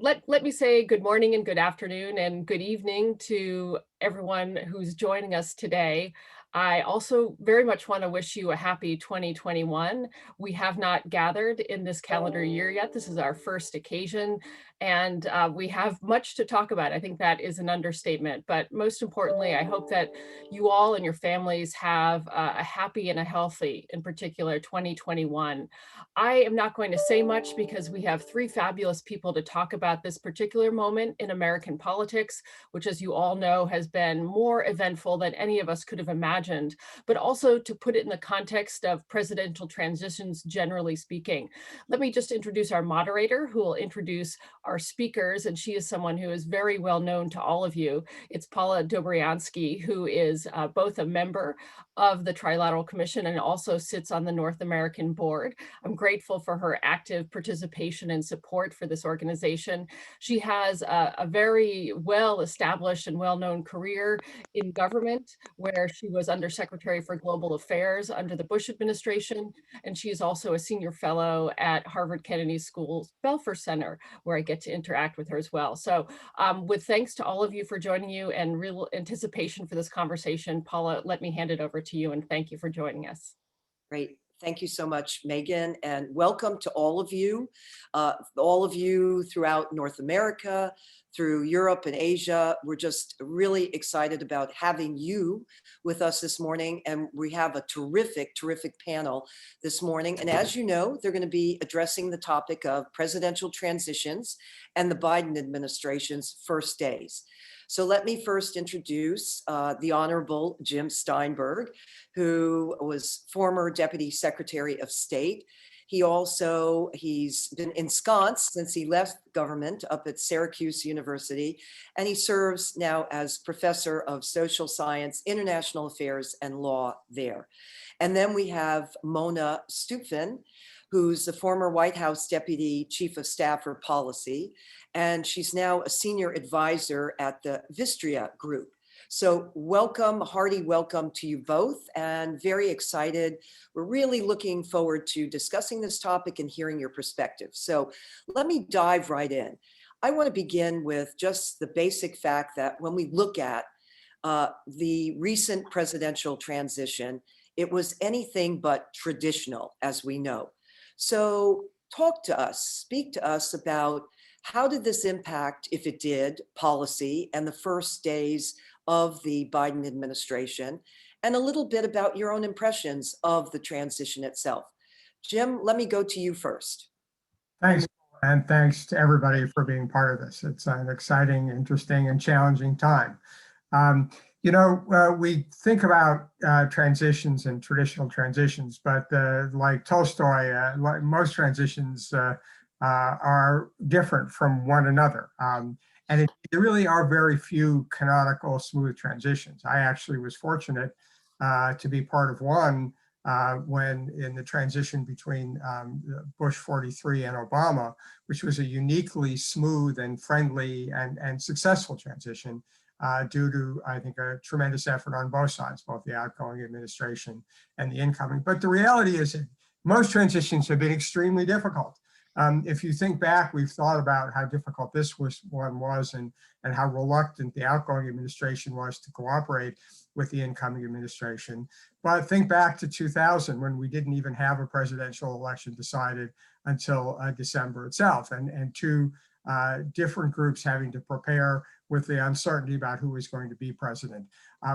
Let me say good morning and good afternoon and good evening to everyone who's joining us today. I also very much want to wish you a happy 2021. We have not gathered in this calendar year yet. This is our first occasion, and we have much to talk about. I think that is an understatement. But most importantly, I hope that you all and your families have a happy and a healthy, in particular, 2021. I am not going to say much because we have three fabulous people to talk about this particular moment in American politics, which, as you all know, has been more eventful than any of us could have imagined, but also to put it in the context of presidential transitions, generally speaking. Let me just introduce our moderator, who will introduce our speakers, and she is someone who is very well known to all of you. It's Paula Dobriansky, who is both a member of the Trilateral Commission and also sits on the North American Board. I'm grateful for her active participation and support for this organization. She has a very well-established and well-known career in government, where she was Undersecretary for Global Affairs under the Bush administration, and she is also a senior fellow at Harvard Kennedy School's Belfer Center, where I get to interact with her as well. So with thanks to all of you for joining you and real anticipation for this conversation, Paula, let me hand it over to you, and thank you for joining us. Great. Thank you so much, Megan, and welcome to all of you throughout North America, through Europe and Asia. We're just really excited about having you with us this morning, and we have a terrific panel this morning. And as you know, they're going to be addressing the topic of presidential transitions and the Biden administration's first days. So let me first introduce the Honorable Jim Steinberg, who was former Deputy Secretary of State. He's been ensconced since he left government up at Syracuse University, and he serves now as Professor of Social Science, International Affairs, and Law there. And then we have Mona Sutphen, who's the former White House Deputy Chief of Staff for Policy, and she's now a senior advisor at the Vistria group. So welcome, hearty welcome to you both, and very excited. We're really looking forward to discussing this topic and hearing your perspective. So let me dive right in. I want to begin with just the basic fact that when we look at the recent presidential transition, it was anything but traditional, as we know. So speak to us about how did this impact, if it did, policy and the first days of the Biden administration, and a little bit about your own impressions of the transition itself. Jim, let me go to you first. Thanks, and thanks to everybody for being part of this. It's an exciting, interesting, and challenging time. We think about transitions and traditional transitions, but like Tolstoy, like most transitions are different from one another. And there really are very few canonical smooth transitions. I actually was fortunate to be part of one when in the transition between Bush 43 and Obama, which was a uniquely smooth and friendly and successful transition due to, I think, a tremendous effort on both sides, both the outgoing administration and the incoming. But the reality is that most transitions have been extremely difficult. If you think back, we've thought about how difficult this one was and how reluctant the outgoing administration was to cooperate with the incoming administration. But think back to 2000, when we didn't even have a presidential election decided until December itself, and two different groups having to prepare with the uncertainty about who was going to be president.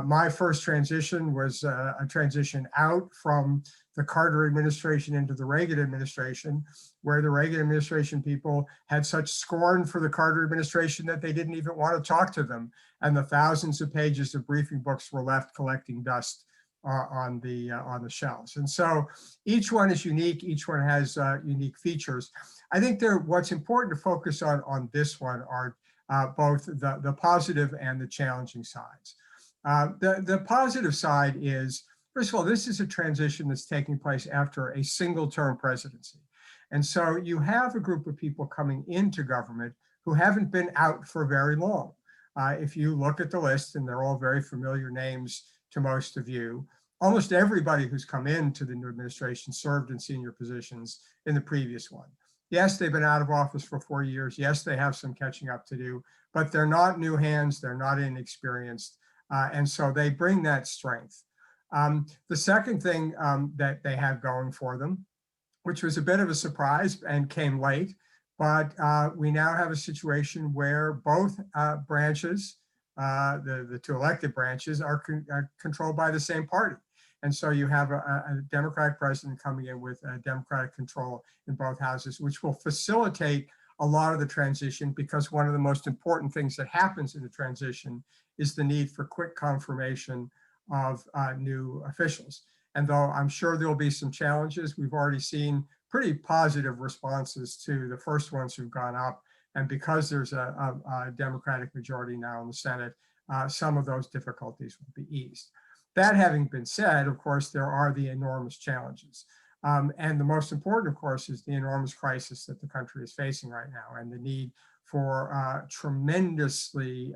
My first transition was a transition out from the Carter administration into the Reagan administration, where the Reagan administration people had such scorn for the Carter administration that they didn't even want to talk to them. And the thousands of pages of briefing books were left collecting dust on the shelves. And so each one is unique. Each one has unique features. I think what's important to focus on this one are both the positive and the challenging sides. The positive side is, first of all, this is a transition that's taking place after a single term presidency. And so you have a group of people coming into government who haven't been out for very long. If you look at the list, and they're all very familiar names to most of you, almost everybody who's come into the new administration served in senior positions in the previous one. Yes, they've been out of office for 4 years. Yes, they have some catching up to do, but they're not new hands. They're not inexperienced. And so they bring that strength. The second thing that they have going for them, which was a bit of a surprise and came late, but we now have a situation where both branches, the two elected branches, are controlled by the same party. And so you have a Democratic president coming in with Democratic control in both houses, which will facilitate a lot of the transition, because one of the most important things that happens in the transition is the need for quick confirmation of new officials. And though I'm sure there'll be some challenges, we've already seen pretty positive responses to the first ones who've gone up. And because there's a Democratic majority now in the Senate, some of those difficulties will be eased. That having been said, of course, there are the enormous challenges. And the most important, of course, is the enormous crisis that the country is facing right now, and the need for tremendously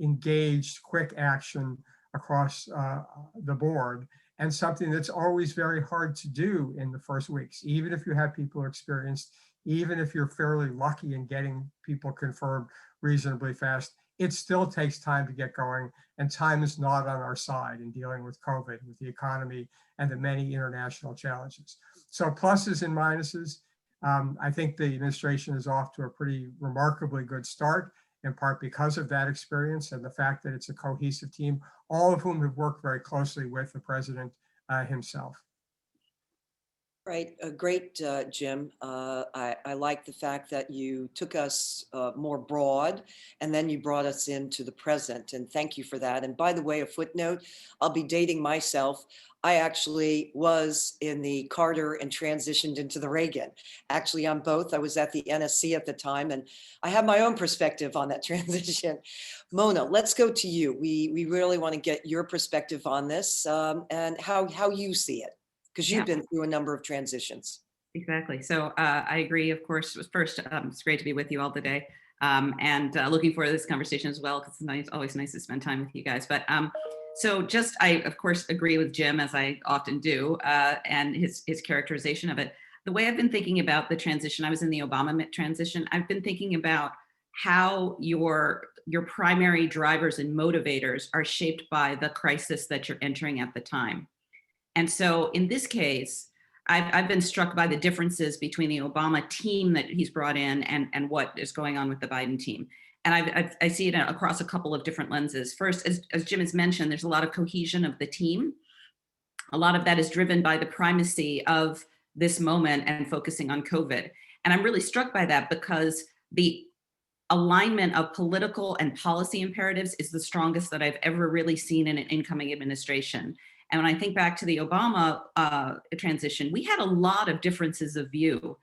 engaged, quick action across the board, and something that's always very hard to do in the first weeks, even if you have people experienced, even if you're fairly lucky in getting people confirmed reasonably fast. It still takes time to get going, and time is not on our side in dealing with COVID, with the economy, and the many international challenges. So pluses and minuses. I think the administration is off to a pretty remarkably good start, in part because of that experience and the fact that it's a cohesive team, all of whom have worked very closely with the president himself. Right, great, Jim. I like the fact that you took us more broad, and then you brought us into the present, and thank you for that. And by the way, a footnote, I'll be dating myself. I actually was in the Carter and transitioned into the Reagan. Actually, on both. I was at the NSC at the time, and I have my own perspective on that transition. Mona, let's go to you. We really want to get your perspective on this, and how you see it, because you've been through a number of transitions. Exactly. So I agree, of course. First, it's great to be with you all today, and looking forward to this conversation as well, because it's always nice to spend time with you guys. But so just, I, of course, agree with Jim, as I often do, and his characterization of it. The way I've been thinking about the transition, I was in the Obama transition, I've been thinking about how your primary drivers and motivators are shaped by the crisis that you're entering at the time. And so in this case, I've been struck by the differences between the Obama team that he's brought in and what is going on with the Biden team. And I see it across a couple of different lenses. First, as Jim has mentioned, there's a lot of cohesion of the team. A lot of that is driven by the primacy of this moment and focusing on COVID. And I'm really struck by that, because the alignment of political and policy imperatives is the strongest that I've ever really seen in an incoming administration. And when I think back to the Obama transition, we had a lot of differences of view.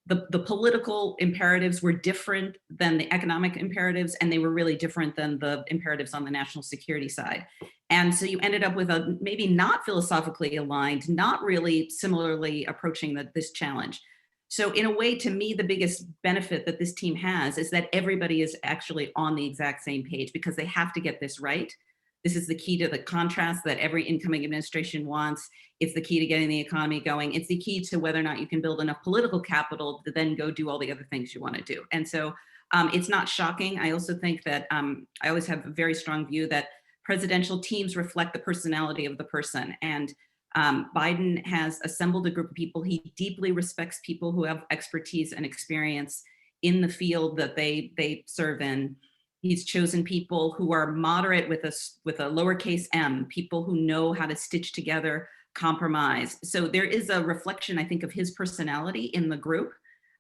The political imperatives were different than the economic imperatives, and they were really different than the imperatives on the national security side. And so you ended up with a maybe not philosophically aligned, not really similarly approaching this challenge. So in a way, to me, the biggest benefit that this team has is that everybody is actually on the exact same page, because they have to get this right. This is the key to the contrast that every incoming administration wants. It's the key to getting the economy going. It's the key to whether or not you can build enough political capital to then go do all the other things you want to do. And so it's not shocking. I also think that I always have a very strong view that presidential teams reflect the personality of the person. And Biden has assembled a group of people. He deeply respects people who have expertise and experience in the field that they serve in. He's chosen people who are moderate with a lowercase m, people who know how to stitch together compromise. So there is a reflection, I think, of his personality in the group.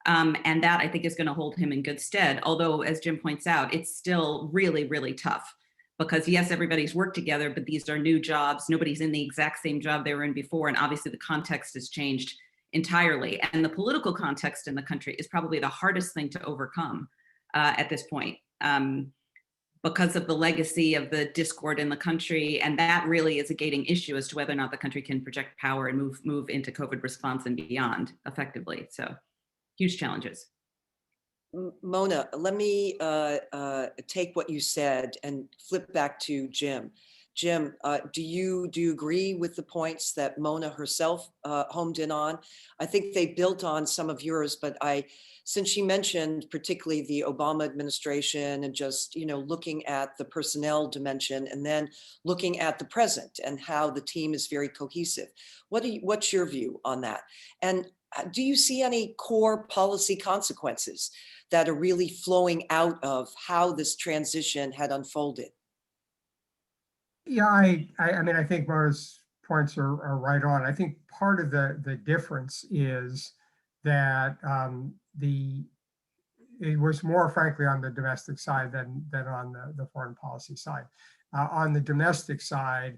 And that, I think, is going to hold him in good stead. Although, as Jim points out, it's still really, really tough, because yes, everybody's worked together, but these are new jobs. Nobody's in the exact same job they were in before. And obviously the context has changed entirely. And the political context in the country is probably the hardest thing to overcome at this point. Because of the legacy of the discord in the country. And that really is a gating issue as to whether or not the country can project power and move into COVID response and beyond effectively. So huge challenges. Mona, let me take what you said and flip back to Jim. Jim, do you agree with the points that Mona herself homed in on? I think they built on some of yours, but since she mentioned particularly the Obama administration and just, looking at the personnel dimension and then looking at the present and how the team is very cohesive. What's your view on that? And do you see any core policy consequences that are really flowing out of how this transition had unfolded? Yeah, I mean, I think Mona's points are right on. I think part of the difference is that it was more frankly on the domestic side than on the foreign policy side. On the domestic side,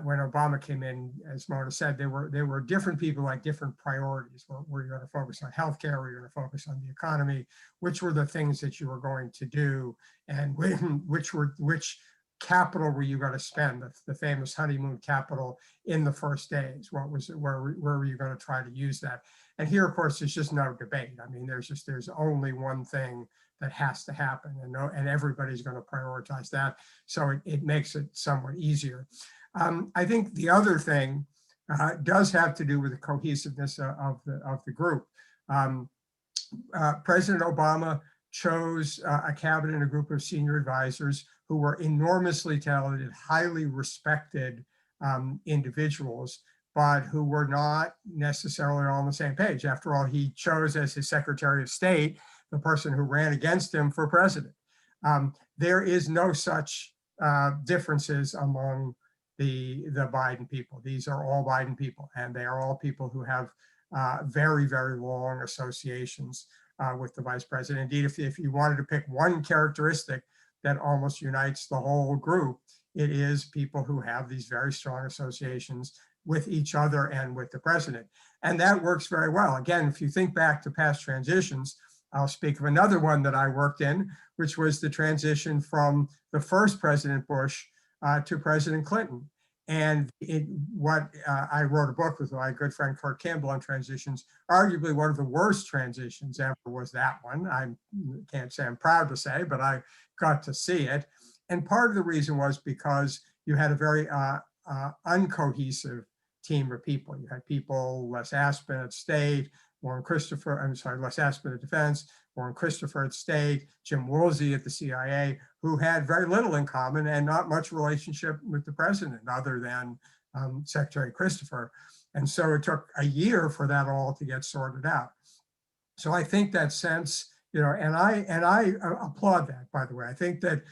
when Obama came in, as Mona said, there were different people like different priorities. Were you going to focus on healthcare? Were you going to focus on the economy? Which were the things that you were going to do, and which capital were you going to spend? The famous honeymoon capital in the first days. What was it? Where were you going to try to use that? And here, of course, there's just no debate. I mean, there's only one thing that has to happen, and everybody's going to prioritize that. So it makes it somewhat easier. I think the other thing does have to do with the cohesiveness of the group. President Obama chose a cabinet and a group of senior advisors who were enormously talented, highly respected individuals, but who were not necessarily all on the same page. After all, he chose as his Secretary of State the person who ran against him for president. There is no such differences among the Biden people. These are all Biden people, and they are all people who have very, very long associations with the vice president. Indeed, if you wanted to pick one characteristic that almost unites the whole group, it is people who have these very strong associations with each other and with the president. And that works very well. Again, if you think back to past transitions, I'll speak of another one that I worked in, which was the transition from the first President Bush to President Clinton. And I wrote a book with my good friend Kurt Campbell on transitions. Arguably one of the worst transitions ever was that one. I can't say I'm proud to say, but I got to see it. And part of the reason was because you had a very uncohesive team of people. You had people, Les Aspin at State, Les Aspin at Defense, Warren Christopher at State, Jim Woolsey at the CIA, who had very little in common and not much relationship with the president other than Secretary Christopher. And so it took a year for that all to get sorted out. So I think that sense, and I applaud that, by the way. I think that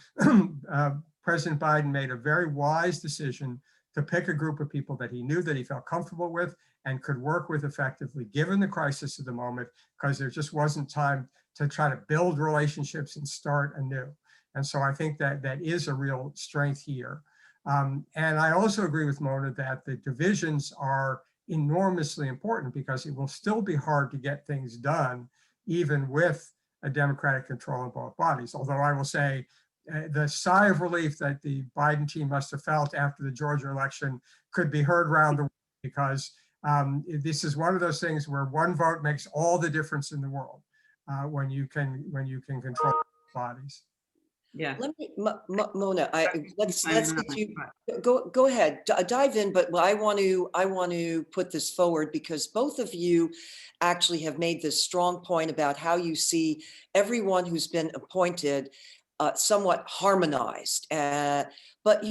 President Biden made a very wise decision to pick a group of people that he knew that he felt comfortable with and could work with effectively, given the crisis of the moment, because there just wasn't time to try to build relationships and start anew. And so I think that is a real strength here. And I also agree with Mona that the divisions are enormously important because it will still be hard to get things done, even with a Democratic control in both bodies. Although I will say the sigh of relief that the Biden team must have felt after the Georgia election could be heard around the world, because this is one of those things where one vote makes all the difference in the world when you can control bodies. Yeah. Let me, Mona, let's get you go ahead, dive in. But I want to put this forward because both of you actually have made this strong point about how you see everyone who's been appointed somewhat harmonized. But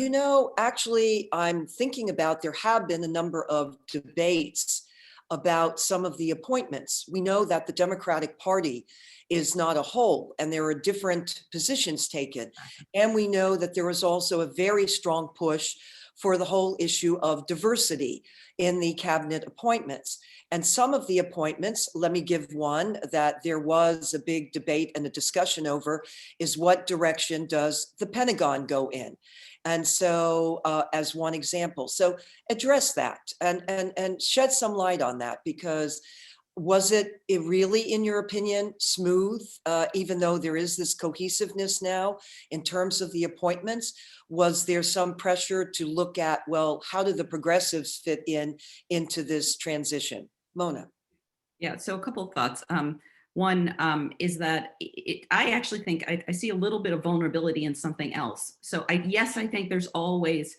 actually, I'm thinking about there have been a number of debates about some of the appointments. We know that the Democratic Party is not a whole, and there are different positions taken. And we know that there was also a very strong push for the whole issue of diversity in the cabinet appointments. And some of the appointments, let me give one that there was a big debate and a discussion over, is what direction does the Pentagon go in? And so as one example, so address that and shed some light on that, because was it really, in your opinion, smooth, even though there is this cohesiveness now in terms of the appointments? Was there some pressure to look at, well, how do the progressives fit into this transition? Mona. Yeah, so a couple of thoughts. One is that I actually think I see a little bit of vulnerability in something else. So yes, I think there's always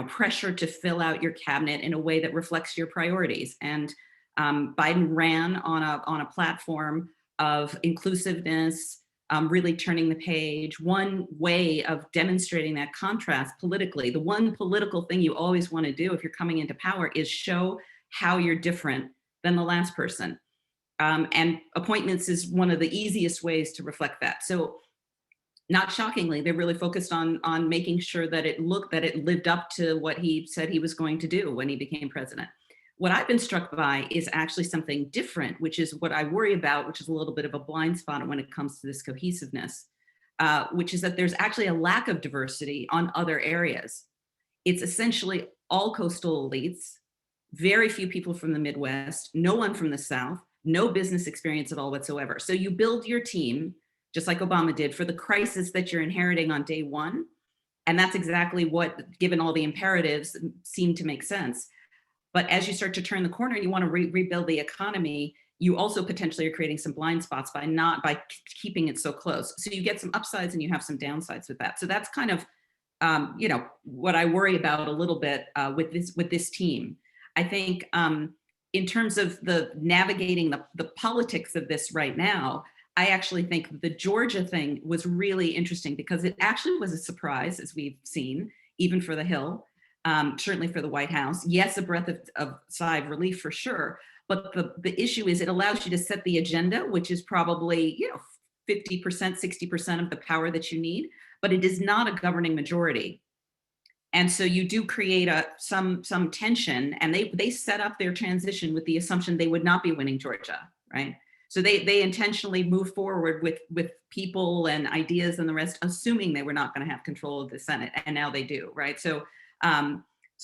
pressure to fill out your cabinet in a way that reflects your priorities. And Biden ran on a platform of inclusiveness, really turning the page. One way of demonstrating that contrast politically, the one political thing you always want to do if you're coming into power is show how you're different than the last person. And appointments is one of the easiest ways to reflect that. So not shockingly, they're really focused on making sure that it lived up to what he said he was going to do when he became president. What I've been struck by is actually something different, which is what I worry about, which is a little bit of a blind spot when it comes to this cohesiveness, which is that there's actually a lack of diversity on other areas. It's essentially all coastal elites, very few people from the Midwest, no one from the South, no business experience at all whatsoever. So you build your team, just like Obama did, for the crisis that you're inheriting on day one. And that's exactly what, given all the imperatives, seemed to make sense. But as you start to turn the corner and you want to rebuild the economy, you also potentially are creating some blind spots by keeping it so close. So you get some upsides and you have some downsides with that. So that's kind of what I worry about a little bit with this team. I think in terms of the navigating the politics of this right now, I actually think the Georgia thing was really interesting because it actually was a surprise, as we've seen, even for the Hill. Certainly for the White House. Yes, a breath of sigh of relief for sure. But the issue is it allows you to set the agenda, which is probably 50%, 60% of the power that you need, but it is not a governing majority. And so you do create some tension, and they set up their transition with the assumption they would not be winning Georgia, right? So they intentionally move forward with people and ideas and the rest, assuming they were not going to have control of the Senate, and now they do, right? So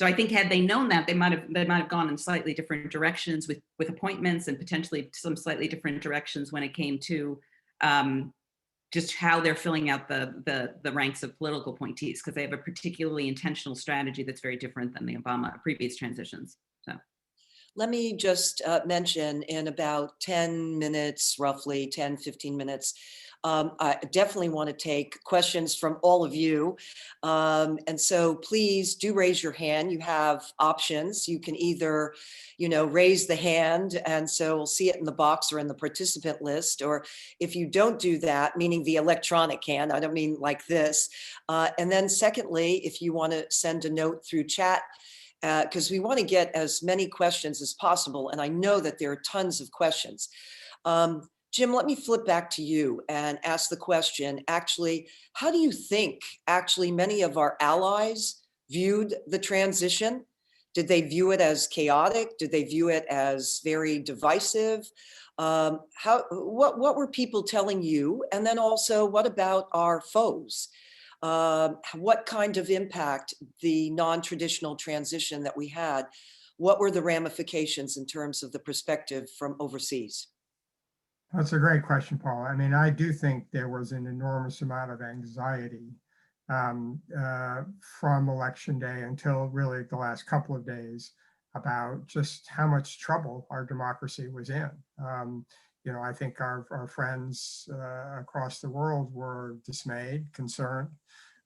I think had they known that, they might have gone in slightly different directions with appointments and potentially some slightly different directions when it came to just how they're filling out the ranks of political appointees, because they have a particularly intentional strategy that's very different than the Obama previous transitions. So. Let me just mention in about 10 minutes, roughly 10, 15 minutes, I definitely want to take questions from all of you. And so please do raise your hand. You have options. You can either, raise the hand, and so we'll see it in the box or in the participant list. Or if you don't do that, meaning the electronic hand, I don't mean like this. And then secondly, if you want to send a note through chat, because we want to get as many questions as possible. And I know that there are tons of questions. Jim, let me flip back to you and ask the question, actually, how do you think actually many of our allies viewed the transition? Did they view it as chaotic? Did they view it as very divisive? What were people telling you? And then also, what about our foes? What kind of impact the non-traditional transition that we had? What were the ramifications in terms of the perspective from overseas? That's a great question, Paula. I mean, I do think there was an enormous amount of anxiety from Election Day until really the last couple of days about just how much trouble our democracy was in. I think our friends across the world were dismayed, concerned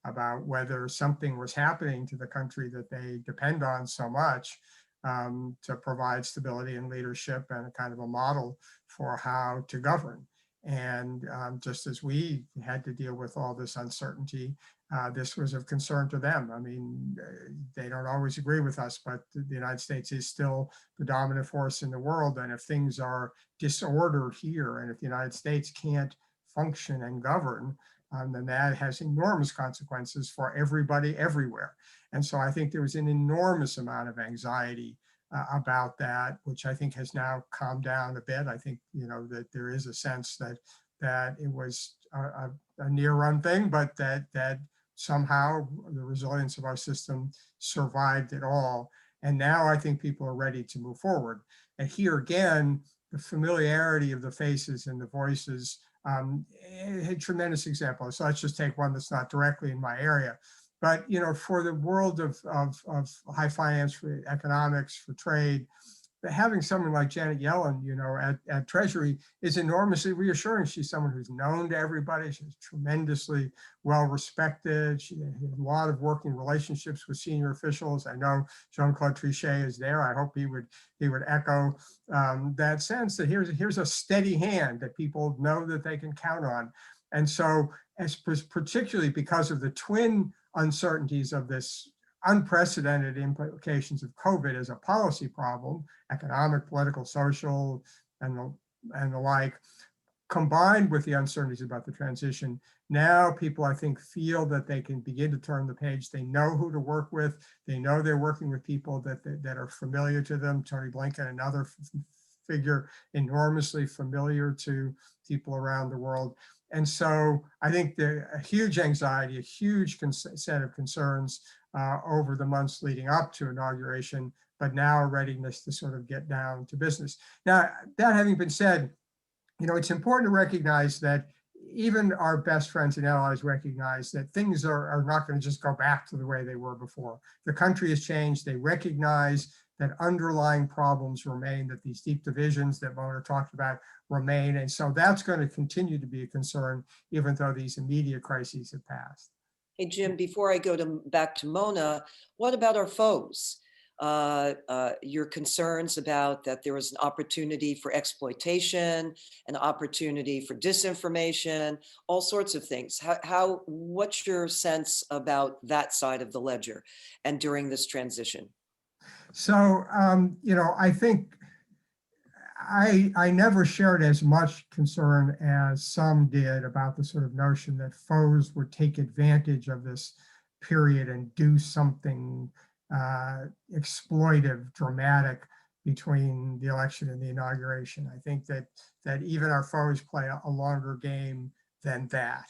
about whether something was happening to the country that they depend on so much to provide stability and leadership and a kind of a model for how to govern. And just as we had to deal with all this uncertainty, this was of concern to them. I mean, they don't always agree with us, but the United States is still the dominant force in the world. And if things are disordered here, and if the United States can't function and govern, then that has enormous consequences for everybody everywhere. And so I think there was an enormous amount of anxiety about that, which I think has now calmed down a bit. I think, that there is a sense that it was a near run thing, but that somehow the resilience of our system survived it all. And now I think people are ready to move forward. And here again, the familiarity of the faces and the voices, a tremendous example. So let's just take one that's not directly in my area. But for the world of high finance, for economics, for trade, having someone like Janet Yellen, at Treasury is enormously reassuring. She's someone who's known to everybody. She's tremendously well respected. She had a lot of working relationships with senior officials. I know Jean-Claude Trichet is there. I hope he would echo that sense that here's a steady hand that people know that they can count on. And so, particularly because of the twin uncertainties of this unprecedented implications of COVID as a policy problem, economic, political, social, and the like, combined with the uncertainties about the transition, now people, I think, feel that they can begin to turn the page. They know who to work with. They know they're working with people that are familiar to them. Tony Blinken, another figure enormously familiar to people around the world. And so I think a huge anxiety, a huge set of concerns over the months leading up to inauguration, but now a readiness to sort of get down to business. Now, that having been said, it's important to recognize that even our best friends and allies recognize that things are not going to just go back to the way they were before. The country has changed. They recognize that underlying problems remain, that these deep divisions that Mona talked about remain. And so that's going to continue to be a concern, even though these immediate crises have passed. Hey, Jim, before I go back to Mona, what about our foes? Your concerns about that there was an opportunity for exploitation, an opportunity for disinformation, all sorts of things. What's your sense about that side of the ledger and during this transition? So, I think I never shared as much concern as some did about the sort of notion that foes would take advantage of this period and do something exploitive, dramatic between the election and the inauguration. I think that even our foes play a longer game than that.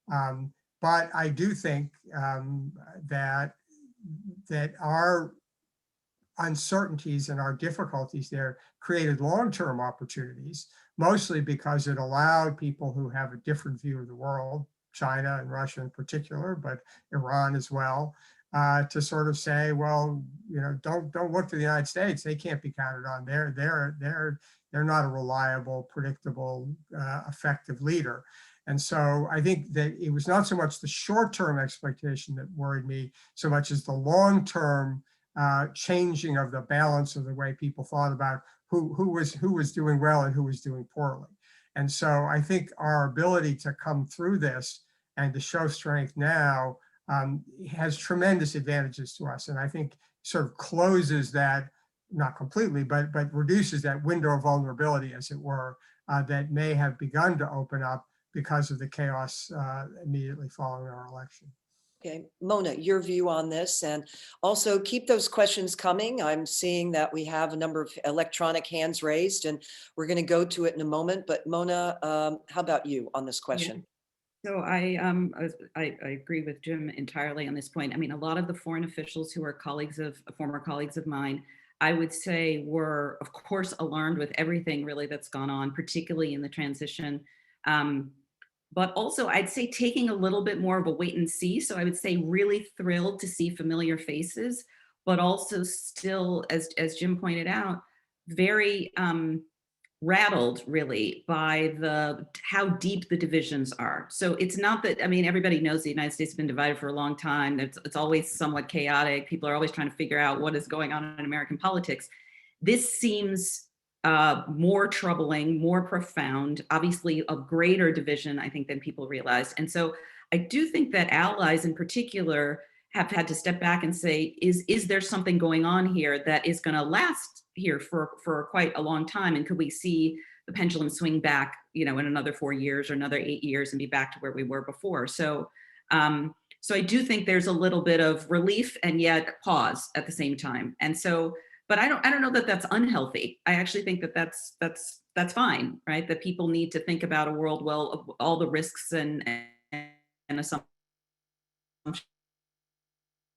But I do think that our uncertainties and our difficulties there created long-term opportunities, mostly because it allowed people who have a different view of the world, China and Russia in particular, but Iran as well, to sort of say, well, don't look to the United States. They can't be counted on. They're not a reliable, predictable, effective leader. And so I think that it was not so much the short-term expectation that worried me, so much as the long-term changing of the balance of the way people thought about who was doing well and who was doing poorly. And so I think our ability to come through this and to show strength now has tremendous advantages to us. And I think sort of closes that, not completely, but reduces that window of vulnerability, as it were, that may have begun to open up because of the chaos immediately following our election. Okay, Mona, your view on this, and also keep those questions coming. I'm seeing that we have a number of electronic hands raised, and we're going to go to it in a moment. But Mona, how about you on this question? Yeah. So I agree with Jim entirely on this point. I mean, a lot of the foreign officials who are former colleagues of mine, I would say were, of course, alarmed with everything really that's gone on, particularly in the transition. But also I'd say taking a little bit more of a wait and see. So I would say really thrilled to see familiar faces, but also still, as Jim pointed out, very rattled really by how deep the divisions are. So it's not that, I mean, everybody knows the United States has been divided for a long time. It's always somewhat chaotic. People are always trying to figure out what is going on in American politics. This seems more troubling, more profound, obviously a greater division, I think, than people realize. And so I do think that allies in particular have had to step back and say, is there something going on here that is going to last here for quite a long time? And could we see the pendulum swing back, in another 4 years or another 8 years and be back to where we were before? So I do think there's a little bit of relief and yet pause at the same time. And so, but I don't know that that's unhealthy. I actually think that that's fine, right? That people need to think about a world, well, of all the risks and assumptions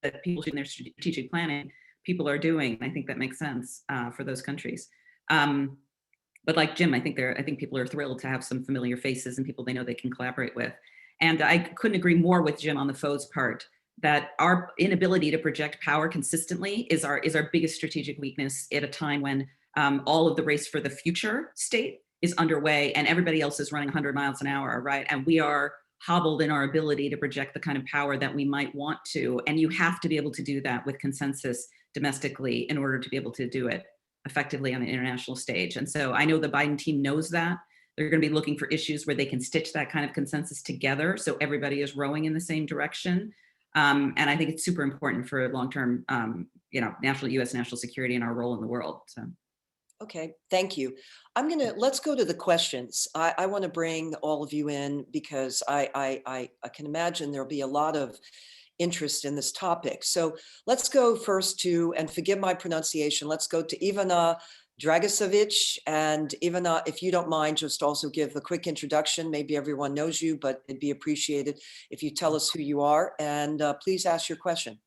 that people in their strategic planning, people are doing. I think that makes sense for those countries. But like Jim, I think people are thrilled to have some familiar faces and people they know they can collaborate with. And I couldn't agree more with Jim on the foes part, that our inability to project power consistently is our biggest strategic weakness at a time when all of the race for the future state is underway, and everybody else is running 100 miles an hour, right? And we are hobbled in our ability to project the kind of power that we might want to. And you have to be able to do that with consensus domestically in order to be able to do it effectively on the international stage. And so I know the Biden team knows that. They're going to be looking for issues where they can stitch that kind of consensus together so everybody is rowing in the same direction. And I think it's super important for long-term, U.S. national security and our role in the world. So. Okay, thank you. Let's go to the questions. I want to bring all of you in because I can imagine there'll be a lot of interest in this topic. So let's go first to, and forgive my pronunciation, let's go to Ivana Dragicevic. And Ivana, if you don't mind, just also give a quick introduction. Maybe everyone knows you, but it'd be appreciated if you tell us who you are, and please ask your question.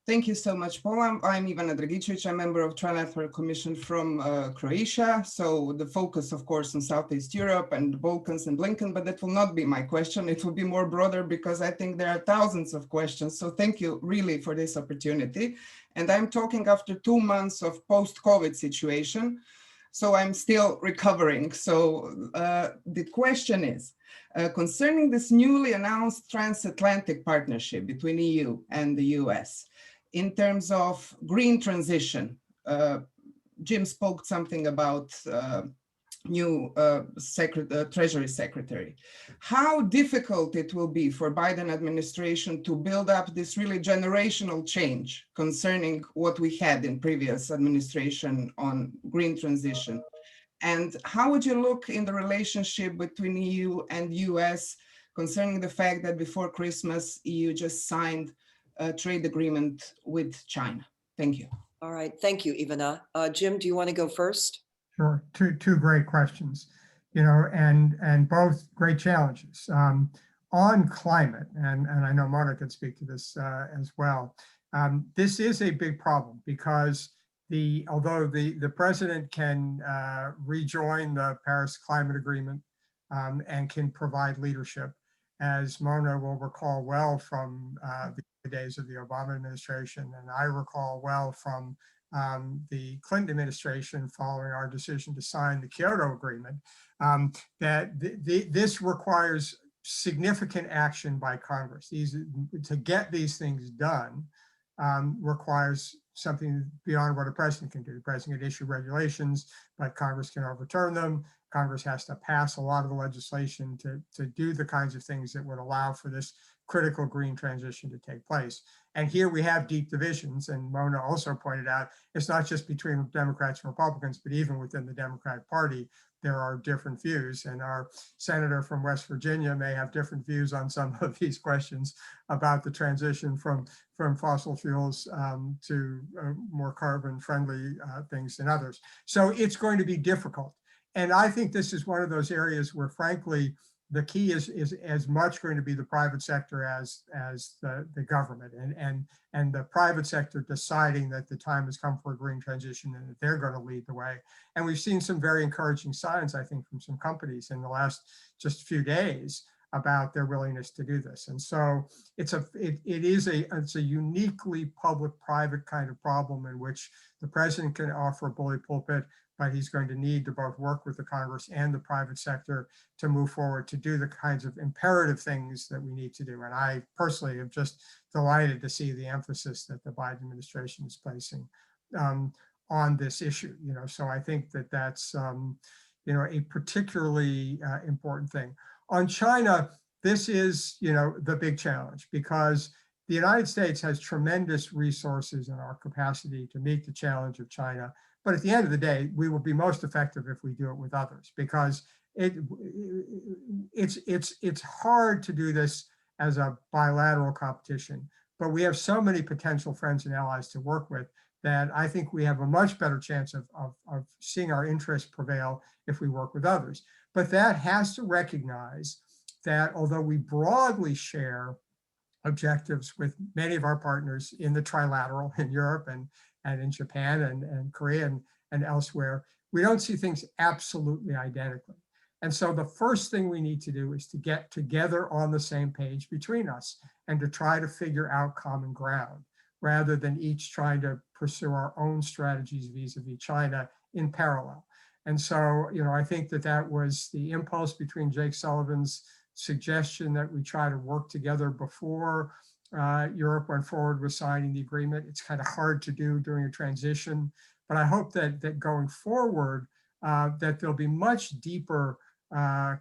Thank you so much, Paula. I'm Ivana Dragicevic. I'm a member of Trilateral Commission from Croatia. So the focus, of course, on Southeast Europe and the Balkans and Blinken, but that will not be my question. It will be more broader because I think there are thousands of questions. So thank you really for this opportunity. And I'm talking after 2 months of post-COVID situation. So I'm still recovering. So the question is, concerning this newly announced transatlantic partnership between EU and the US, in terms of green transition, Jim spoke something about new Treasury Secretary. How difficult it will be for Biden administration to build up this really generational change concerning what we had in previous administration on green transition? And how would you look in the relationship between EU and US concerning the fact that before Christmas, EU just signed a trade agreement with China? Thank you. All right, thank you, Ivana. Jim, do you want to go first? Sure, two great questions, and both great challenges. On climate, and I know Mona could speak to this as well. This is a big problem because although the president can rejoin the Paris Climate Agreement and can provide leadership, as Mona will recall well from the days of the Obama administration, and I recall well from the Clinton administration following our decision to sign the Kyoto Agreement, that this requires significant action by Congress. To get these things done requires something beyond what a president can do. The president can issue regulations, but Congress can overturn them. Congress has to pass a lot of the legislation to do the kinds of things that would allow for this critical green transition to take place. And here we have deep divisions, and Mona also pointed out, it's not just between Democrats and Republicans, but even within the Democratic Party, there are different views. And our senator from West Virginia may have different views on some of these questions about the transition from fossil fuels to more carbon-friendly things than others. So it's going to be difficult. And I think this is one of those areas where, frankly, the key is as much going to be the private sector as the government, and the private sector deciding that the time has come for a green transition and that they're going to lead the way. And we've seen some very encouraging signs, I think, from some companies in the last just few days about their willingness to do this. And so it's a uniquely public-private kind of problem in which the president can offer a bully pulpit, but he's going to need to both work with the Congress and the private sector to move forward to do the kinds of imperative things that we need to do. And I personally am just delighted to see the emphasis that the Biden administration is placing on this issue. So I think that that's a particularly important thing. On China, this is the big challenge, because the United States has tremendous resources in our capacity to meet the challenge of China. But at the end of the day, we will be most effective if we do it with others, because it's hard to do this as a bilateral competition. But we have so many potential friends and allies to work with that I think we have a much better chance of seeing our interests prevail if we work with others. But that has to recognize that although we broadly share objectives with many of our partners in the Trilateral in Europe and in Japan and Korea and elsewhere, we don't see things absolutely identically. And so the first thing we need to do is to get together on the same page between us and to try to figure out common ground, rather than each trying to pursue our own strategies vis-a-vis China in parallel. And so, I think that that was the impulse between Jake Sullivan's suggestion that we try to work together before Europe went forward with signing the agreement. It's kind of hard to do during a transition, but I hope that going forward, that there'll be much deeper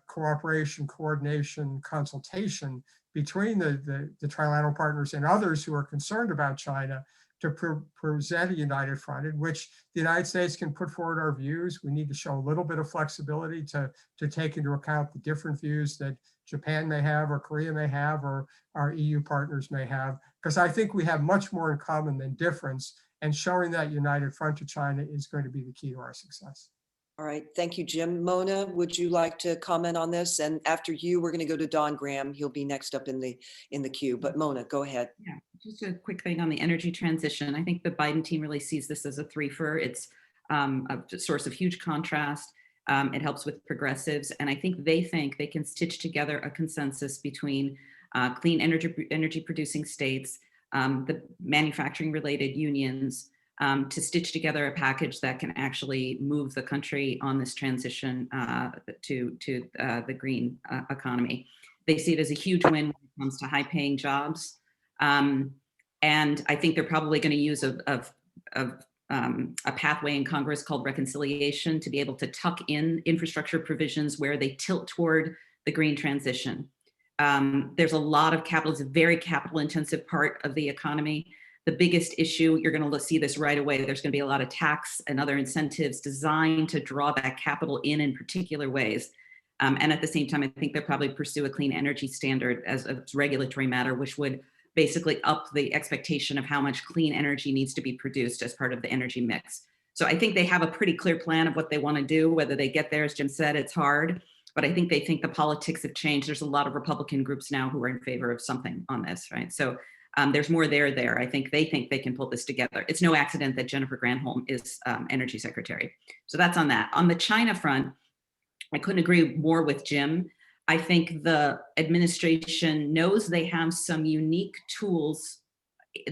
cooperation, coordination, consultation between the trilateral partners and others who are concerned about China to present a united front in which the United States can put forward our views. We need to show a little bit of flexibility to take into account the different views that Japan may have, or Korea may have, or our EU partners may have, because I think we have much more in common than difference, and showing that united front to China is going to be the key to our success. All right, thank you, Jim. Mona, would you like to comment on this? And after you, we're going to go to Don Graham. He'll be next up in the queue. But Mona, go ahead. Yeah, just a quick thing on the energy transition. I think the Biden team really sees this as a threefer. It's a source of huge contrast. It helps with progressives, and I think they can stitch together a consensus between clean energy producing states, the manufacturing related unions, to stitch together a package that can actually move the country on this transition to the green economy. They see it as a huge win when it comes to high paying jobs. And I think they're probably going to use a pathway in Congress called reconciliation to be able to tuck in infrastructure provisions where they tilt toward the green transition. There's a lot of capital. It's a very capital intensive part of the economy. The biggest issue, you're going to see this right away, there's going to be a lot of tax and other incentives designed to draw that capital in particular ways. And at the same time, I think they'll probably pursue a clean energy standard as a regulatory matter, which would basically up the expectation of how much clean energy needs to be produced as part of the energy mix. So I think they have a pretty clear plan of what they want to do. Whether they get there, as Jim said, it's hard, but I think they think the politics have changed. There's a lot of Republican groups now who are in favor of something on this, right? So there's more there. I think they can pull this together. It's no accident that Jennifer Granholm is energy secretary. So that's on that. On the China front, I couldn't agree more with Jim. I think the administration knows they have some unique tools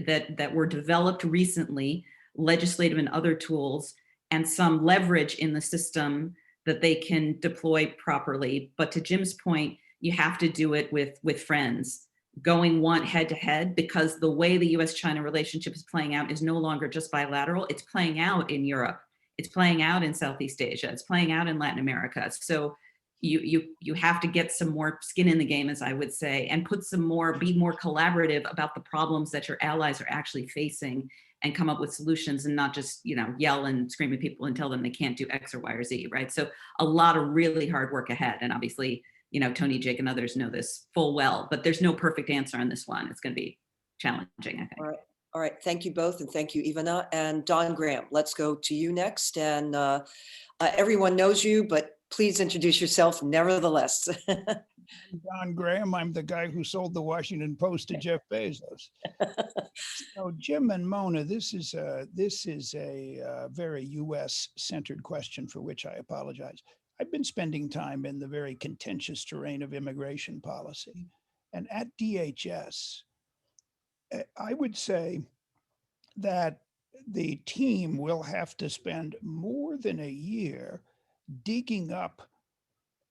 that were developed recently, legislative and other tools, and some leverage in the system that they can deploy properly. But to Jim's point, you have to do it with friends, going one head to head, because the way the US-China relationship is playing out is no longer just bilateral. It's playing out in Europe. It's playing out in Southeast Asia. It's playing out in Latin America. So you have to get some more skin in the game, as I would say, and be more collaborative about the problems that your allies are actually facing, and come up with solutions, and not just, yell and scream at people and tell them they can't do X or Y or Z, right? So a lot of really hard work ahead. And obviously, Tony, Jake, and others know this full well, but there's no perfect answer on this one. It's going to be challenging, I think. All right. Thank you both. And thank you, Ivana. And Don Graham, let's go to you next. And everyone knows you, but please introduce yourself nevertheless. Don Graham. I'm the guy who sold the Washington Post to Jeff Bezos. So Jim and Mona, this is a very U.S.-centered question for which I apologize. I've been spending time in the very contentious terrain of immigration policy. And at DHS, I would say that the team will have to spend more than a year digging up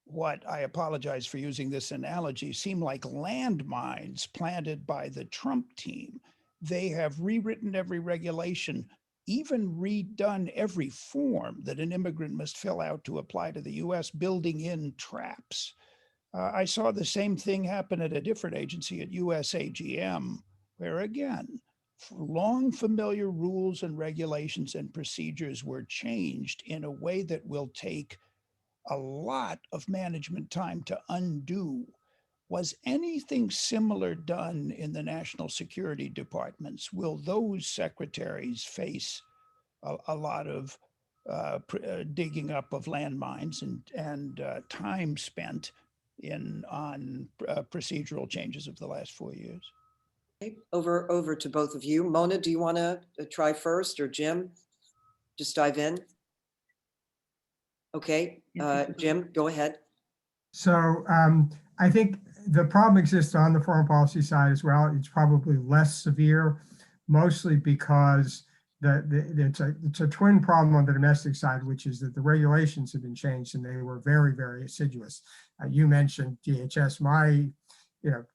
what, I apologize for using this analogy, seem like landmines planted by the Trump team. They have rewritten every regulation, even redone every form that an immigrant must fill out to apply to the US, building in traps. I saw the same thing happen at a different agency at USAGM, where again, long familiar rules and regulations and procedures were changed in a way that will take a lot of management time to undo. Was anything similar done in the national security departments? Will those secretaries face a lot of digging up of landmines and time spent on procedural changes of the last 4 years? Okay, over to both of you. Mona, do you want to try first, or Jim? Just dive in. Okay, Jim, go ahead. So I think the problem exists on the foreign policy side as well. It's probably less severe, mostly because it's a twin problem on the domestic side, which is that the regulations have been changed and they were very, very assiduous. You mentioned DHS. My,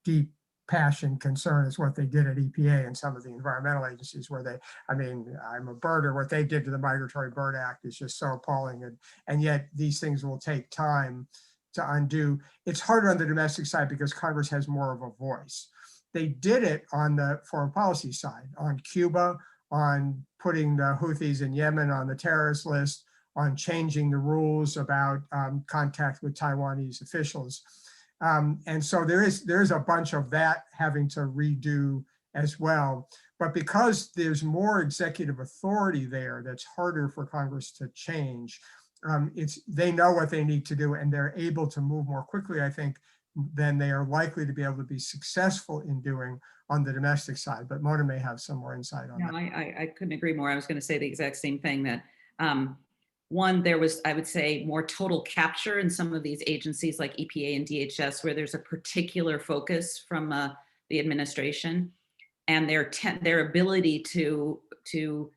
deep passion concern is what they did at EPA and some of the environmental agencies where they, I mean, I'm a birder, what they did to the Migratory Bird Act is just so appalling. And yet these things will take time to undo. It's harder on the domestic side because Congress has more of a voice. They did it on the foreign policy side, on Cuba, on putting the Houthis in Yemen on the terrorist list, on changing the rules about contact with Taiwanese officials. And so there is a bunch of that having to redo as well. But because there's more executive authority there, that's harder for Congress to change. They know what they need to do and they're able to move more quickly, I think, than they are likely to be able to be successful in doing on the domestic side. But Mona may have some more insight on that. I couldn't agree more. I was going to say the exact same thing, that one, there was, I would say, more total capture in some of these agencies like EPA and DHS, where there's a particular focus from the administration, and their ability to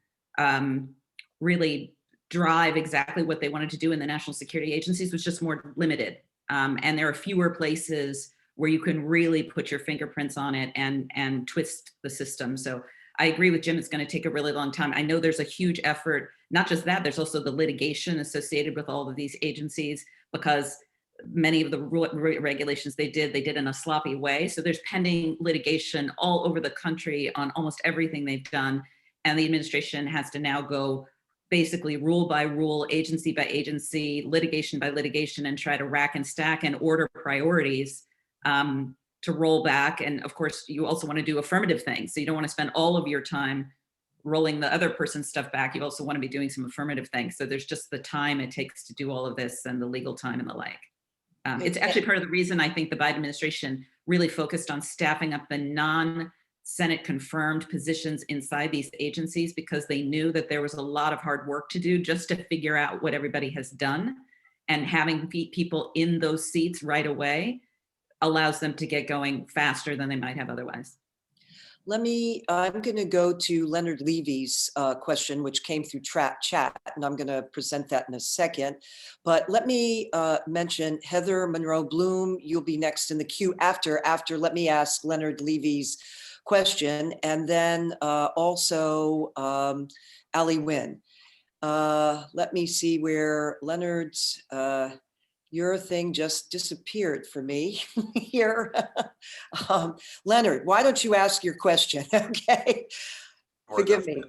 really drive exactly what they wanted to do in the national security agencies was just more limited. And there are fewer places where you can really put your fingerprints on it and twist the system. So I agree with Jim, it's going to take a really long time. I know there's a huge effort, not just that, there's also the litigation associated with all of these agencies, because many of the regulations they did in a sloppy way. So there's pending litigation all over the country on almost everything they've done. And the administration has to now go basically rule by rule, agency by agency, litigation by litigation, and try to rack and stack and order priorities to roll back. And of course, you also want to do affirmative things. So you don't want to spend all of your time rolling the other person's stuff back. You also want to be doing some affirmative things. So there's just the time it takes to do all of this and the legal time and the like. It's actually part of the reason I think the Biden administration really focused on staffing up the non-Senate confirmed positions inside these agencies, because they knew that there was a lot of hard work to do just to figure out what everybody has done, and having people in those seats right away allows them to get going faster than they might have otherwise. I'm going to go to Leonard Levy's question, which came through chat, and I'm going to present that in a second. But let me mention Heather Monroe Bloom. You'll be next in the queue after. Let me ask Leonard Levy's question, and then also Ali Wynn. Let me see where Leonard's, your thing just disappeared for me here. Leonard, why don't you ask your question? Okay, forgive me.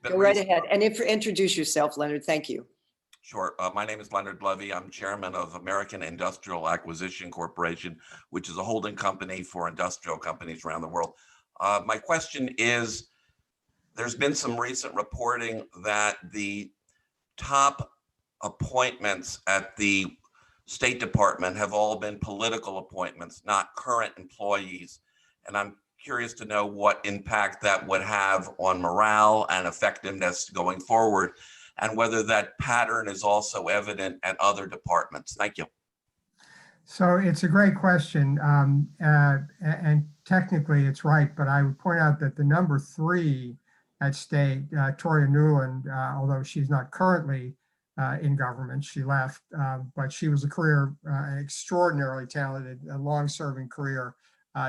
Go right ahead and introduce yourself, Leonard. Thank you. Sure. My name is Leonard Levy. I'm chairman of American Industrial Acquisition Corporation, which is a holding company for industrial companies around the world. My question is, there's been some recent reporting that the top appointments at the State Department have all been political appointments, not current employees. And I'm curious to know what impact that would have on morale and effectiveness going forward, and whether that pattern is also evident at other departments. Thank you. So it's a great question. And technically it's right, but I would point out that the number 3 at State, Toria Newland, although she's not currently in government, she left, but she was an extraordinarily talented, long-serving career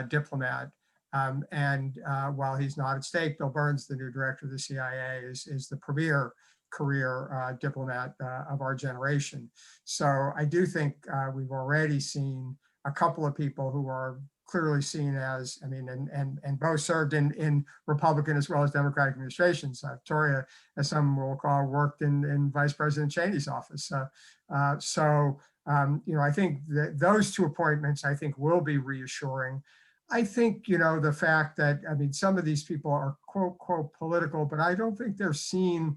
diplomat. And while he's not at State, Bill Burns, the new director of the CIA, is the premier career diplomat of our generation. So I do think we've already seen a couple of people who are clearly seen as, and both served in Republican as well as Democratic administrations. Toria, as some will call, worked in Vice President Cheney's office. I think that those 2 appointments, I think, will be reassuring. I think, the fact that, some of these people are quote, quote, political, but I don't think they're seen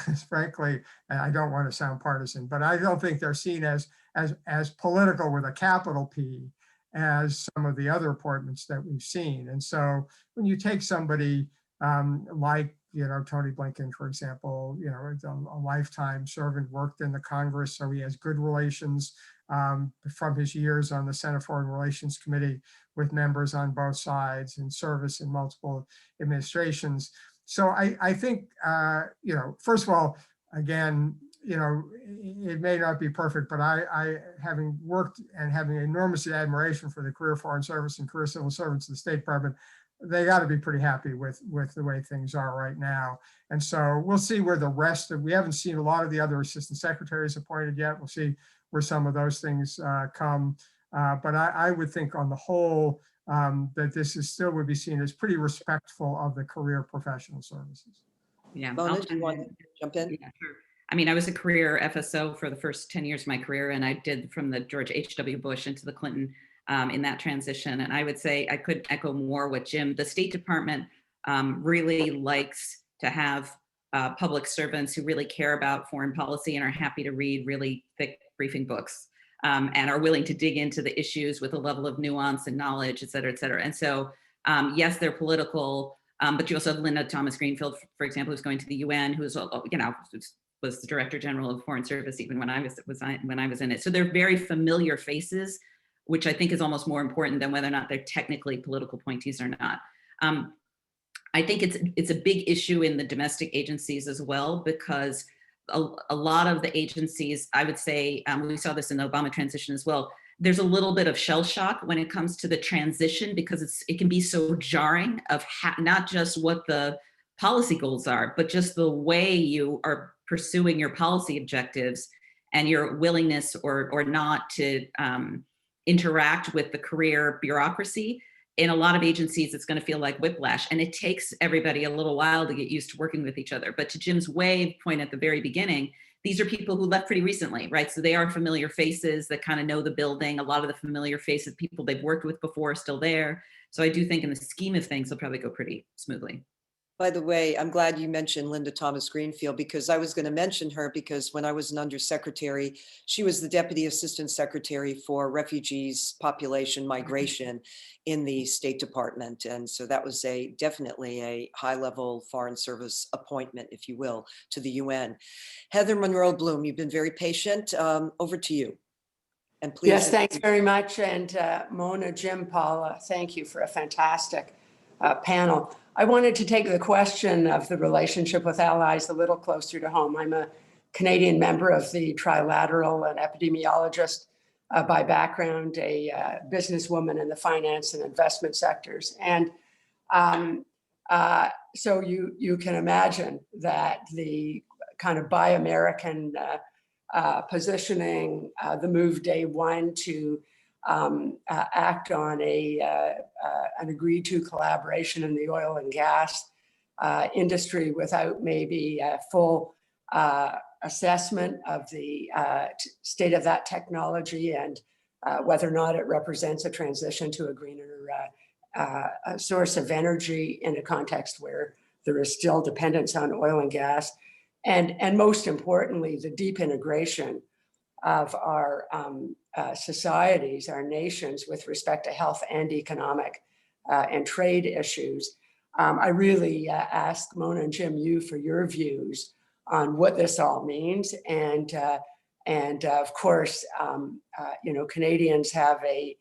as, frankly, and I don't want to sound partisan, but I don't think they're seen as political with a capital P as some of the other appointments that we've seen. And so when you take somebody like, Tony Blinken, for example, a lifetime servant, worked in the Congress, so he has good relations from his years on the Senate Foreign Relations Committee with members on both sides and service in multiple administrations. So I think, first of all, again, it may not be perfect, but I having worked and having enormous admiration for the career Foreign Service and career civil servants of the State Department, they got to be pretty happy with the way things are right now. And so we'll see where the rest of, we haven't seen a lot of the other assistant secretaries appointed yet. We'll see where some of those things come. But I would think on the whole, that this is still would be seen as pretty respectful of the career professional services. Yeah. Mona, do you want to jump in? Yeah, sure. I mean, I was a career FSO for the first 10 years of my career, and I did from the George H.W. Bush into the Clinton in that transition. And I would say I could echo more what Jim, the State Department really likes to have public servants who really care about foreign policy and are happy to read really thick briefing books and are willing to dig into the issues with a level of nuance and knowledge, et cetera, et cetera. And so, yes, they're political, but you also have Linda Thomas Greenfield, for example, who's going to the UN, who's, was the Director General of Foreign Service even when I was in it. So they're very familiar faces, which I think is almost more important than whether or not they're technically political appointees or not. I think it's a big issue in the domestic agencies as well, because a lot of the agencies, I would say, we saw this in the Obama transition as well, there's a little bit of shell shock when it comes to the transition, because it can be so jarring of not just what the policy goals are, but just the way you are pursuing your policy objectives and your willingness or not to interact with the career bureaucracy. In a lot of agencies, it's going to feel like whiplash, and it takes everybody a little while to get used to working with each other. But to Jim's point at the very beginning, these are people who left pretty recently, right? So they are familiar faces that kind of know the building. A lot of the familiar faces, people they've worked with before, are still there. So I do think in the scheme of things, they'll probably go pretty smoothly. By the way, I'm glad you mentioned Linda Thomas Greenfield, because I was going to mention her, because when I was an undersecretary, she was the Deputy Assistant Secretary for Refugees, Population, Migration in the State Department. And so that was definitely a high-level Foreign Service appointment, if you will, to the UN. Heather Monroe Bloom, you've been very patient. Over to you. And please. Yes, thanks very much. And Mona, Jim, Paula, thank you for a fantastic panel. I wanted to take the question of the relationship with allies a little closer to home. I'm a Canadian member of the Trilateral, an epidemiologist by background, a businesswoman in the finance and investment sectors. And so you can imagine that the kind of Buy American positioning, the move day one to act on an agreed to collaboration in the oil and gas industry without maybe a full assessment of the state of that technology and whether or not it represents a transition to a greener source of energy in a context where there is still dependence on oil and gas. And most importantly, the deep integration of our societies, our nations, with respect to health and economic and trade issues. I really ask Mona and Jim, you for your views on what this all means. And of course, Canadians have a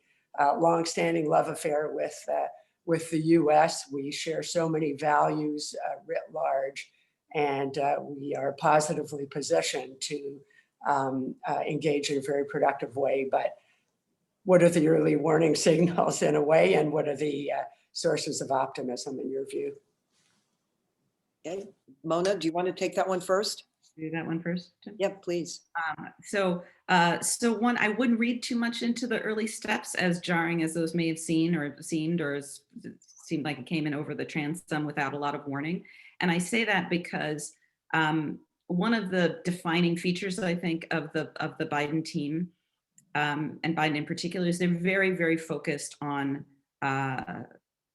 longstanding love affair with the US. We share so many values writ large, and we are positively positioned to engage in a very productive way. But what are the early warning signals in a way, and what are the sources of optimism in your view? Okay. Mona, do you want to take that one first? Do that one first, Jim? Yep, please. So one, I wouldn't read too much into the early steps, as jarring as those may have seemed, or it seemed like it came in over the transom without a lot of warning. And I say that because one of the defining features, I think, of the Biden team, and Biden in particular, is they're very, very focused on